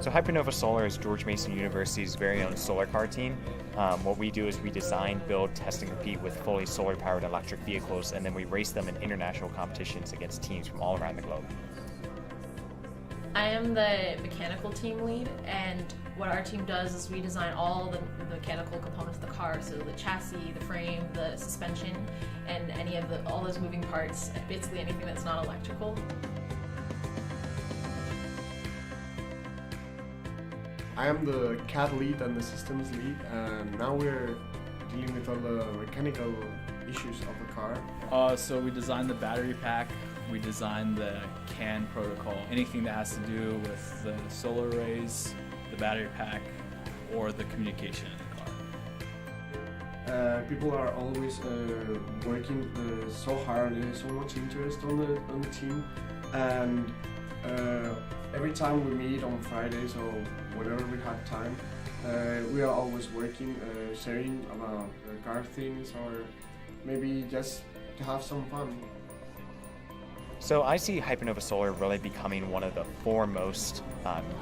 So Hypernova Solar is George Mason University's very own solar car team. What we do is we design, build, test, and compete with fully solar-powered electric vehicles, and then we race them in international competitions against teams from all around the globe. I am the mechanical team lead, and what our team does is we design all the mechanical components of the car, so the chassis, the frame, the suspension, and all those moving parts, basically anything that's not electrical. I am the CAD lead and the systems lead, and now we're dealing with all the mechanical issues of the car. So we designed the battery pack, we designed the CAN protocol, anything that has to do with the solar arrays, the battery pack, or the communication in the car. People are always working so hard, and there's so much interest on the team, and every time we meet on Fridays or whenever we have time, we are always working, sharing about car things, or maybe just to have some fun. So I see Hypernova Solar really becoming one of the foremost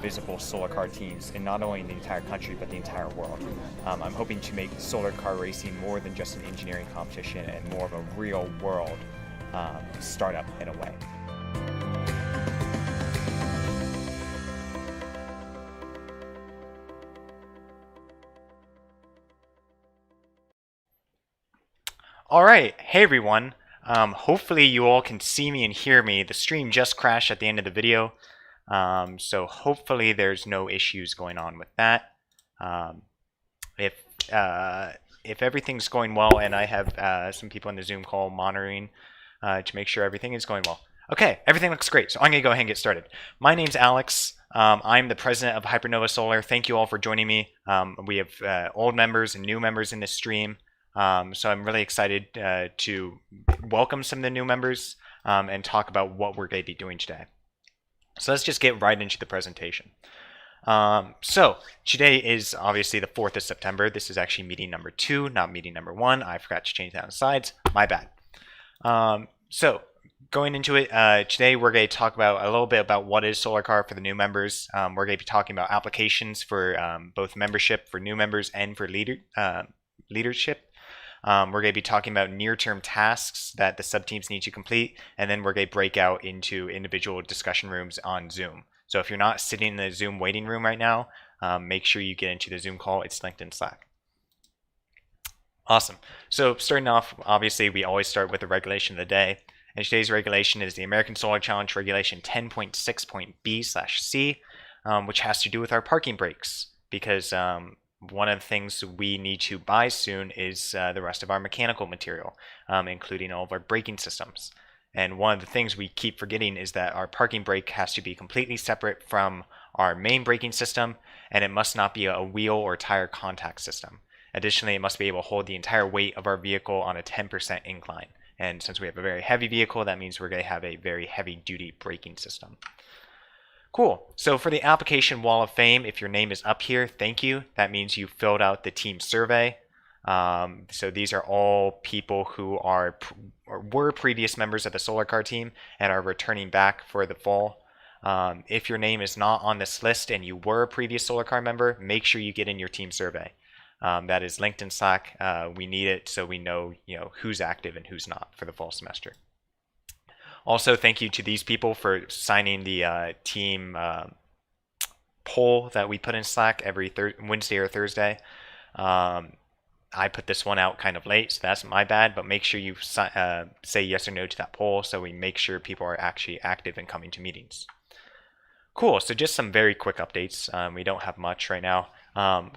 visible solar car teams in not only the entire country but the entire world. I'm hoping to make solar car racing more than just an engineering competition and more of a real world startup in a way. Alright, hey everyone. Hopefully you all can see me and hear me. The stream just crashed at the end of the video, so hopefully there's no issues going on with that. If everything's going well, and I have some people in the Zoom call monitoring to make sure everything is going well. Okay, everything looks great, so I'm going to go ahead and get started. My name's Alex. I'm the president of Hypernova Solar. Thank you all for joining me. We have old members and new members in this stream. So I'm really excited to welcome some of the new members and talk about what we're going to be doing today. So let's just get right into the presentation. So today is obviously the 4th of September. This is actually meeting number 2, not meeting number 1. I forgot to change that on the slides. My bad. So going into it, today we're going to talk about a little bit about what is SolarCar for the new members. We're going to be talking about applications for both membership for new members and for leadership. We're going to be talking about near-term tasks that the sub-teams need to complete, and then we're going to break out into individual discussion rooms on Zoom. So if you're not sitting in the Zoom waiting room right now, make sure you get into the Zoom call. It's linked in Slack. Awesome. So starting off, obviously, we always start with the regulation of the day. And today's regulation is the American Solar Challenge Regulation 10.6.B/C, which has to do with our parking brakes, because one of the things we need to buy soon is the rest of our mechanical material, including all of our braking systems. And one of the things we keep forgetting is that our parking brake has to be completely separate from our main braking system, and it must not be a wheel or tire contact system. Additionally, it must be able to hold the entire weight of our vehicle on a 10% incline. And since we have a very heavy vehicle, that means we're going to have a very heavy-duty braking system. Cool. So for the application wall of fame, if your name is up here, thank you. That means you filled out the team survey. So these are all people who were previous members of the SolarCar team and are returning back for the fall. If your name is not on this list and you were a previous SolarCar member, make sure you get in your team survey. That is linked in Slack. We need it so we know, who's active and who's not for the fall semester. Also, thank you to these people for signing the team poll that we put in Slack every Wednesday or Thursday. I put this one out kind of late, so that's my bad, but make sure you say yes or no to that poll so we make sure people are actually active and coming to meetings. Cool, so just some very quick updates. We don't have much right now.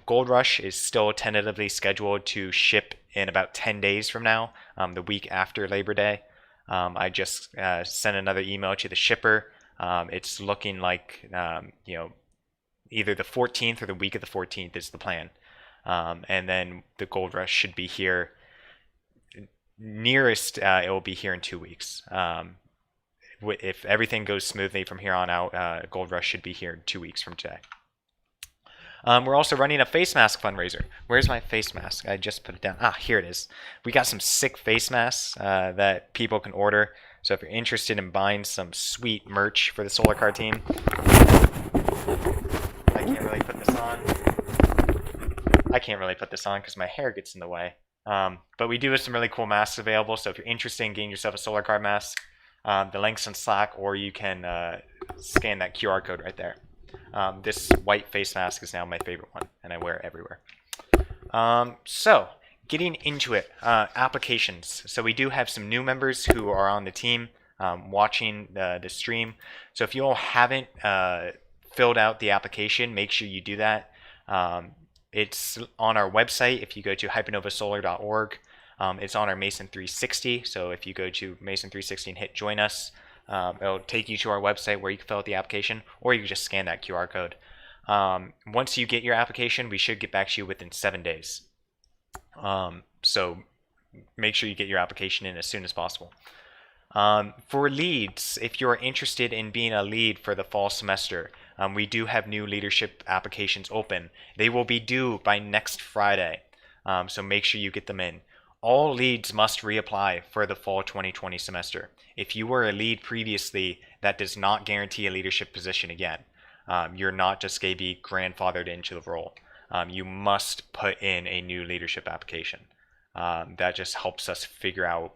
Gold Rush is still tentatively scheduled to ship in about 10 days from now, the week after Labor Day. I just sent another email to the shipper. It's looking like either the 14th or the week of the 14th is the plan. And then the Gold Rush should be here. Nearest, it will be here in 2 weeks. If everything goes smoothly from here on out, Gold Rush should be here in 2 weeks from today. We're also running a face mask fundraiser. Where's my face mask? I just put it down. Ah, here it is. We got some sick face masks that people can order. So if you're interested in buying some sweet merch for the Solar Car team, I can't really put this on. I can't really put this on because my hair gets in the way. But we do have some really cool masks available. So if you're interested in getting yourself a Solar Car mask, the link's in Slack, or you can scan that QR code right there. This white face mask is now my favorite one, and I wear it everywhere. So, getting into it, applications. So we do have some new members who are on the team watching the stream. So if you all haven't filled out the application, make sure you do that. It's on our website. If you go to hypernovasolar.org, it's on our Mason 360. So if you go to Mason 360 and hit join us, it'll take you to our website where you can fill out the application, or you can just scan that QR code. Once you get your application, we should get back to you within 7 days. So make sure you get your application in as soon as possible. For leads, if you're interested in being a lead for the fall semester, we do have new leadership applications open. They will be due by next Friday, so make sure you get them in. All leads must reapply for the fall 2020 semester. If you were a lead previously, that does not guarantee a leadership position again. You're not just going to be grandfathered into the role. You must put in a new leadership application. That just helps us figure out,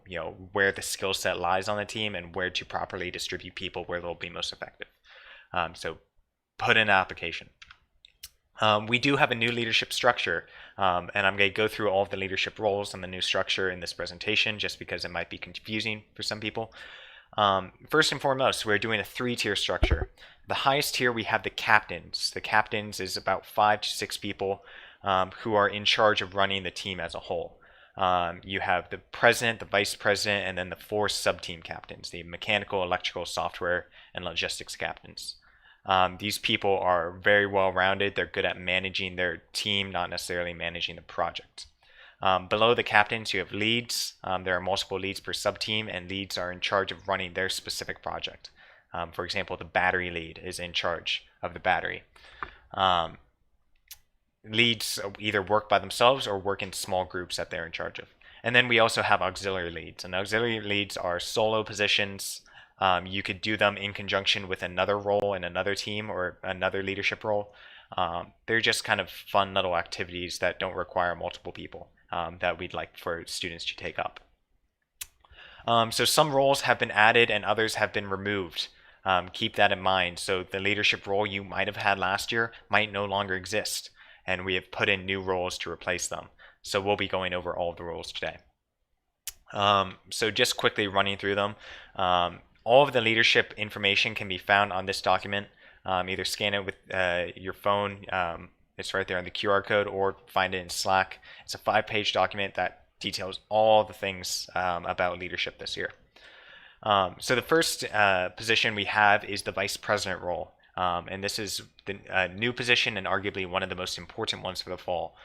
where the skill set lies on the team and where to properly distribute people where they'll be most effective. So put in an application. We do have a new leadership structure, and I'm going to go through all of the leadership roles and the new structure in this presentation just because it might be confusing for some people. First and foremost, we're doing a 3-tier structure. The highest tier, we have the captains. The captains is about 5 to 6 people who are in charge of running the team as a whole. You have the president, the vice president, and then the 4 sub-team captains, the mechanical, electrical, software, and logistics captains. These people are very well-rounded. They're good at managing their team, not necessarily managing the project. Below the captains, you have leads. There are multiple leads per sub-team, and leads are in charge of running their specific project. For example, the battery lead is in charge of the battery. Leads either work by themselves or work in small groups that they're in charge of. And then we also have auxiliary leads. And auxiliary leads are solo positions. You could do them in conjunction with another role in another team or another leadership role. They're just kind of fun little activities that don't require multiple people that we'd like for students to take up. So some roles have been added and others have been removed. Keep that in mind. So the leadership role you might have had last year might no longer exist, and we have put in new roles to replace them. So we'll be going over all of the roles today. So just quickly running through them. All of the leadership information can be found on this document. Either scan it with your phone, it's right there on the QR code, or find it in Slack. It's a 5-page document that details all the things about leadership this year. So the first position we have is the vice president role. And this is the new position and arguably one of the most important ones for the fall.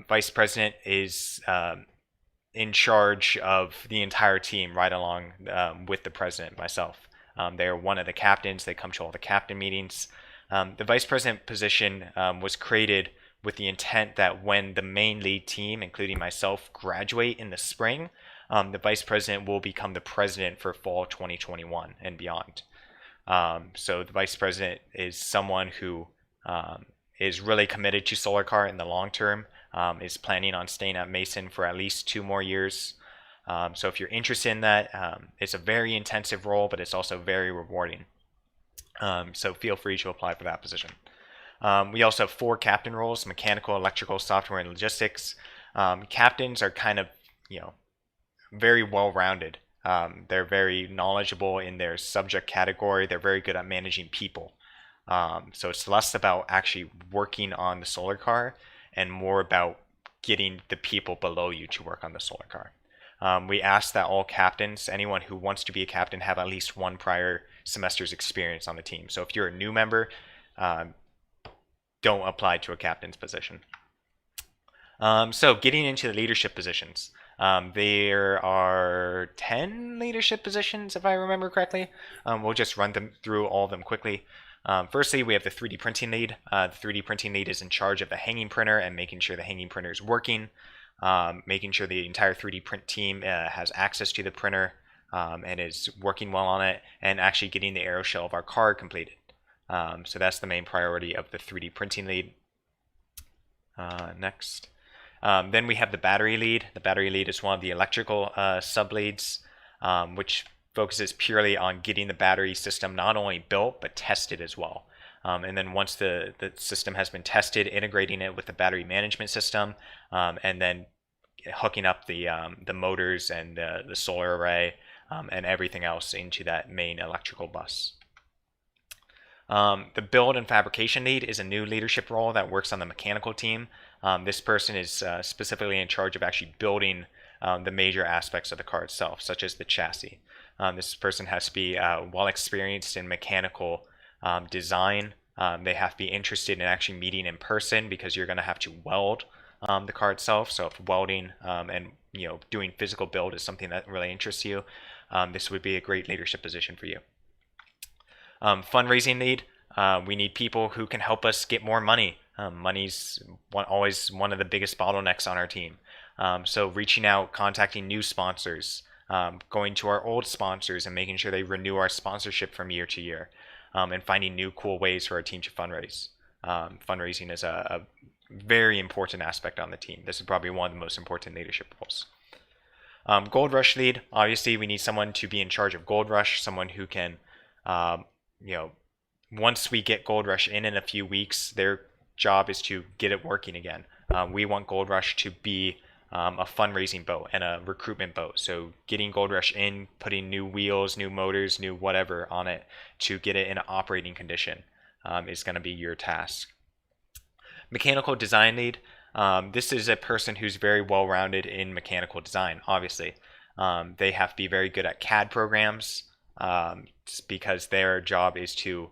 Vice president is in charge of the entire team right along with the president, myself. They are one of the captains. They come to all the captain meetings. The vice president position was created with the intent that when the main lead team, including myself, graduate in the spring, the vice president will become the president for fall 2021 and beyond. So the vice president is someone who is really committed to Solar Car in the long term, is planning on staying at Mason for at least 2 more years. So if you're interested in that, it's a very intensive role, but it's also very rewarding. So feel free to apply for that position. We also have 4 captain roles: mechanical, electrical, software, and logistics. Captains are kind of, very well-rounded. They're very knowledgeable in their subject category. They're very good at managing people. So it's less about actually working on the solar car and more about getting the people below you to work on the solar car. We ask that all captains, anyone who wants to be a captain, have at least one prior semester's experience on the team. So if you're a new member, don't apply to a captain's position. So getting into the leadership positions. There are 10 leadership positions, if I remember correctly. We'll just run them through all of them quickly. Firstly, we have the 3D printing lead. The 3D printing lead is in charge of the hanging printer and making sure the hanging printer is working, making sure the entire 3D print team has access to the printer and is working well on it, and actually getting the aeroshell of our car completed. So that's the main priority of the 3D printing lead. Next. Then we have the battery lead. The battery lead is one of the electrical sub-leads, which focuses purely on getting the battery system not only built, but tested as well. And then once the system has been tested, integrating it with the battery management system, and then hooking up the motors and the solar array and everything else into that main electrical bus. The build and fabrication lead is a new leadership role that works on the mechanical team. This person is specifically in charge of actually building the major aspects of the car itself, such as the chassis. This person has to be well experienced in mechanical design. They have to be interested in actually meeting in person because you're going to have to weld the car itself. So if welding and doing physical build is something that really interests you, this would be a great leadership position for you. Fundraising lead. We need people who can help us get more money. Money's always one of the biggest bottlenecks on our team. So reaching out, contacting new sponsors, going to our old sponsors and making sure they renew our sponsorship from year to year, and finding new cool ways for our team to fundraise. Fundraising is a very important aspect on the team. This is probably one of the most important leadership roles. Gold Rush lead. Obviously, we need someone to be in charge of Gold Rush, someone who can, once we get Gold Rush in a few weeks, their job is to get it working again. We want Gold Rush to be a fundraising boat and a recruitment boat. So getting Gold Rush in, putting new wheels, new motors, new whatever on it to get it in an operating condition is going to be your task. Mechanical design lead. This is a person who's very well-rounded in mechanical design, obviously. They have to be very good at CAD programs because their job is to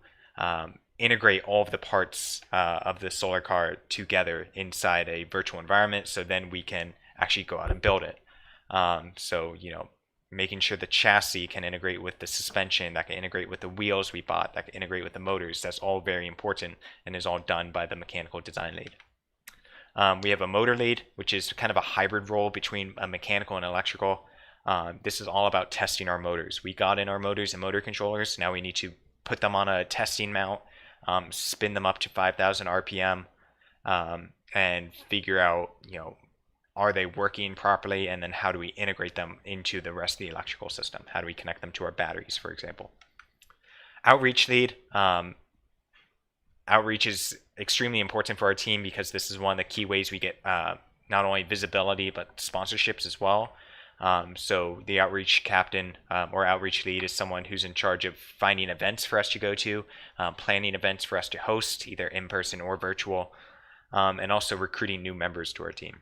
integrate all of the parts of the solar car together inside a virtual environment, so then we can actually go out and build it. So making sure the chassis can integrate with the suspension, that can integrate with the wheels we bought, that can integrate with the motors. That's all very important and is all done by the mechanical design lead. We have a motor lead, which is kind of a hybrid role between a mechanical and electrical. This is all about testing our motors. We got in our motors and motor controllers. Now we need to put them on a testing mount, spin them up to 5,000 RPM, and figure out, are they working properly, and then how do we integrate them into the rest of the electrical system? How do we connect them to our batteries, for example? Outreach lead. Outreach is extremely important for our team because this is one of the key ways we get not only visibility but sponsorships as well. So the outreach captain or outreach lead is someone who's in charge of finding events for us to go to, planning events for us to host, either in person or virtual, and also recruiting new members to our team.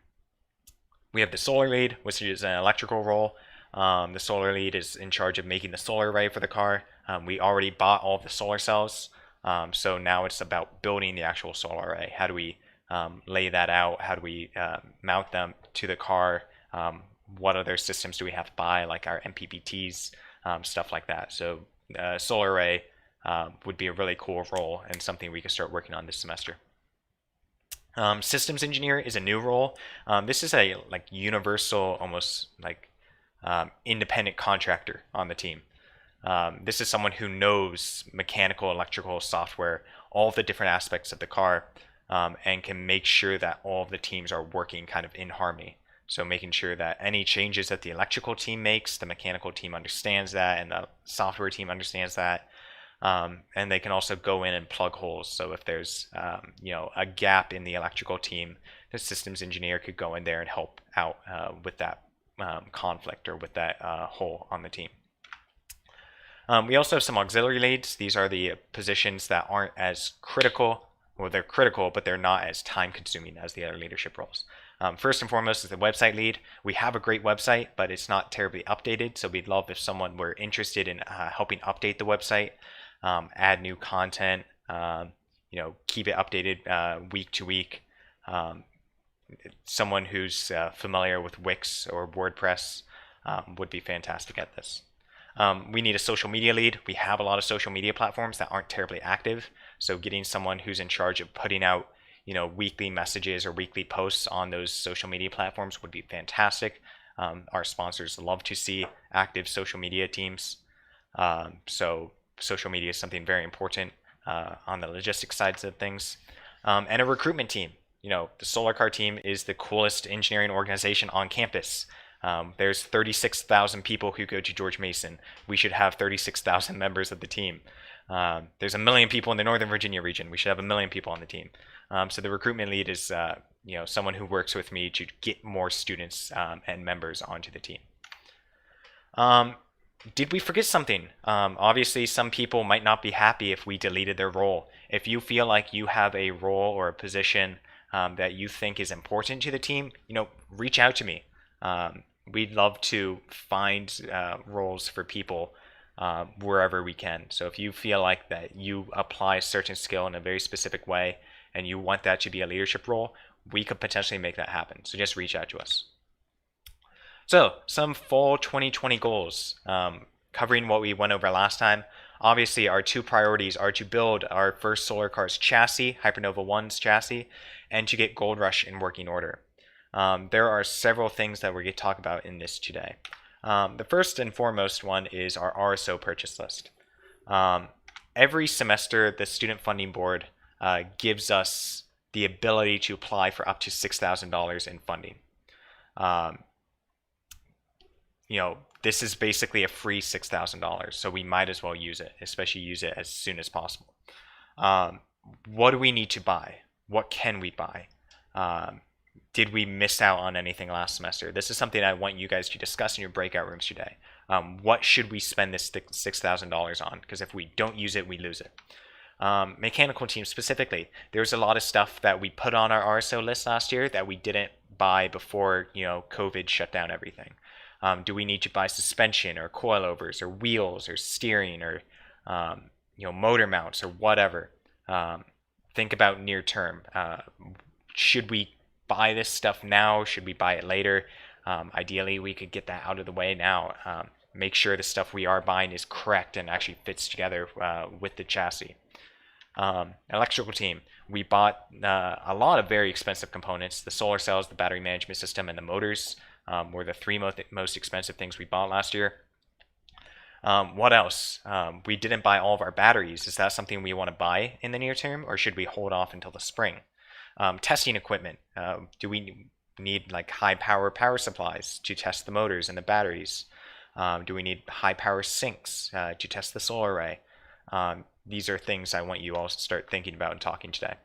We have the solar lead, which is an electrical role. The solar lead is in charge of making the solar array for the car. We already bought all of the solar cells, so now it's about building the actual solar array. How do we lay that out? How do we mount them to the car? What other systems do we have to buy, like our MPPTs, stuff like that. So solar array would be a really cool role and something we could start working on this semester. Systems engineer is a new role. This is a universal, almost independent contractor on the team. This is someone who knows mechanical, electrical, software, all the different aspects of the car, and can make sure that all of the teams are working kind of in harmony. So making sure that any changes that the electrical team makes, the mechanical team understands that, and the software team understands that. And they can also go in and plug holes. So if there's a gap in the electrical team, the systems engineer could go in there and help out with that conflict or with that hole on the team. We also have some auxiliary leads. These are the positions that aren't as critical. Well, they're critical, but they're not as time consuming as the other leadership roles. First and foremost is the website lead. We have a great website, but it's not terribly updated. So we'd love if someone were interested in helping update the website, add new content, keep it updated week to week. Someone who's familiar with Wix or WordPress would be fantastic at this. We need a social media lead. We have a lot of social media platforms that aren't terribly active. So getting someone who's in charge of putting out, weekly messages or weekly posts on those social media platforms would be fantastic. Our sponsors love to see active social media teams. So social media is something very important on the logistics sides of things. And a recruitment team. The Solar Car team is the coolest engineering organization on campus. There's 36,000 people who go to George Mason. We should have 36,000 members of the team. There's 1 million people in the Northern Virginia region. We should have 1 million people on the team. So the recruitment lead is someone who works with me to get more students and members onto the team. Did we forget something? Obviously, some people might not be happy if we deleted their role. If you feel like you have a role or a position that you think is important to the team, reach out to me. We'd love to find roles for people wherever we can. So if you feel like that you apply a certain skill in a very specific way and you want that to be a leadership role, we could potentially make that happen. So just reach out to us. So some fall 2020 goals, covering what we went over last time. Obviously, our 2 priorities are to build our first Solar Cars chassis, Hypernova 1's chassis, and to get Gold Rush in working order. There are several things that we're going to talk about in this today. The first and foremost one is our RSO purchase list. Every semester, the Student Funding Board gives us the ability to apply for up to $6,000 in funding. This is basically a free $6,000, so we might as well use it, especially use it as soon as possible. What do we need to buy? What can we buy? Did we miss out on anything last semester? This is something I want you guys to discuss in your breakout rooms today. What should we spend this $6,000 on? Because if we don't use it, we lose it. Mechanical team specifically, there's a lot of stuff that we put on our RSO list last year that we didn't buy before COVID shut down everything. Do we need to buy suspension or coilovers or wheels or steering or motor mounts or whatever? Think about near term. Should we buy this stuff now? Should we buy it later? Ideally, we could get that out of the way now. Make sure the stuff we are buying is correct and actually fits together with the chassis. Electrical team, we bought a lot of very expensive components. The solar cells, the battery management system, and the motors were the 3 most expensive things we bought last year. What else? We didn't buy all of our batteries. Is that something we want to buy in the near term, or should we hold off until the spring? Testing equipment. Do we need like high power supplies to test the motors and the batteries? Do we need high power sinks to test the solar array? These are things I want you all to start thinking about and talking today.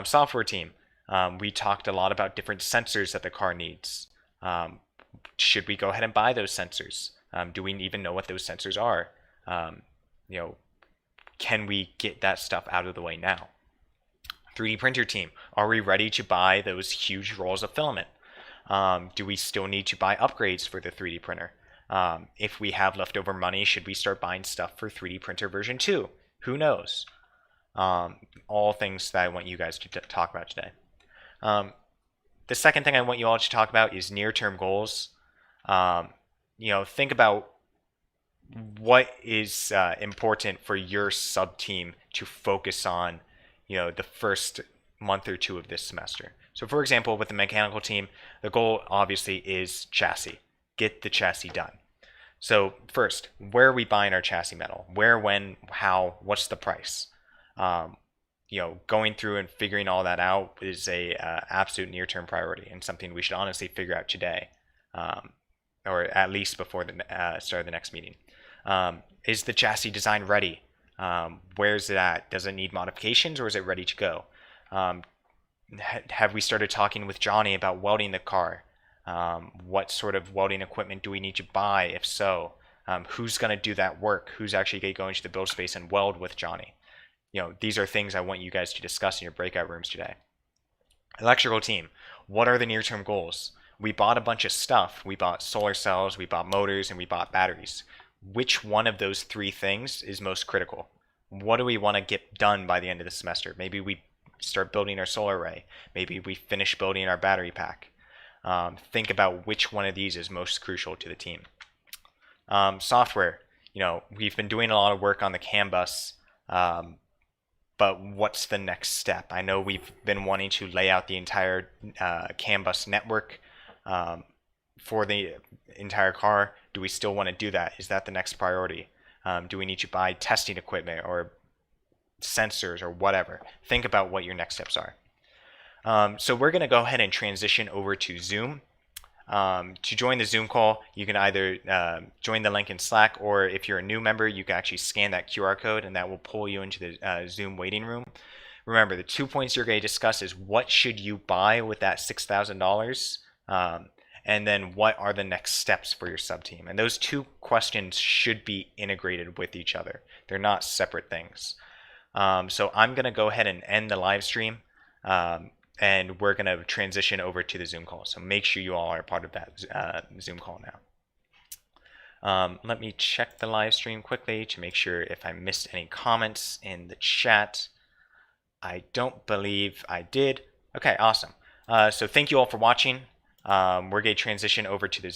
Software team. We talked a lot about different sensors that the car needs. Should we go ahead and buy those sensors? Do we even know what those sensors are? Can we get that stuff out of the way now? 3D printer team, are we ready to buy those huge rolls of filament? Do we still need to buy upgrades for the 3D printer? If we have leftover money, should we start buying stuff for 3D printer version 2? Who knows? All things that I want you guys to talk about today. The second thing I want you all to talk about is near-term goals. Think about what is important for your sub-team to focus on, the first month or 2 of this semester. So for example, with the mechanical team, the goal obviously is chassis. Get the chassis done. So first, where are we buying our chassis metal? Where, when, how, what's the price? Going through and figuring all that out is a absolute near-term priority and something we should honestly figure out today, or at least before the start of the next meeting. Is the chassis design ready? Where's it at? Does it need modifications, or is it ready to go? Have we started talking with Johnny about welding the car? What sort of welding equipment do we need to buy? If so, Who's going to do that work? Who's actually going to go into the build space and weld with Johnny? These are things I want you guys to discuss in your breakout rooms today. Electrical team, what are the near-term goals? We bought a bunch of stuff. We bought solar cells, we bought motors, and we bought batteries. Which one of those 3 things is most critical? What do we want to get done by the end of the semester? Maybe we start building our solar array. Maybe we finish building our battery pack. Think about which one of these is most crucial to the team. Software, we've been doing a lot of work on the CAN bus, but what's the next step? I know we've been wanting to lay out the entire CAN bus network for the entire car. Do we still want to do that? Is that the next priority? Do we need to buy testing equipment or sensors or whatever? Think about what your next steps are. So we're going to go ahead and transition over to Zoom. To join the Zoom call, you can either join the link in Slack, or if you're a new member, you can actually scan that QR code and that will pull you into the Zoom waiting room. Remember, the 2 points you're going to discuss is what should you buy with that $6,000, and then what are the next steps for your sub-team. And those 2 questions should be integrated with each other. They're not separate things. So I'm going to go ahead and end the live stream. And we're going to transition over to the Zoom call. So make sure you all are part of that Zoom call now. Let me check the live stream quickly to make sure if I missed any comments in the chat. I don't believe I did. Okay, awesome. So thank you all for watching. We're going to transition over to the Zoom.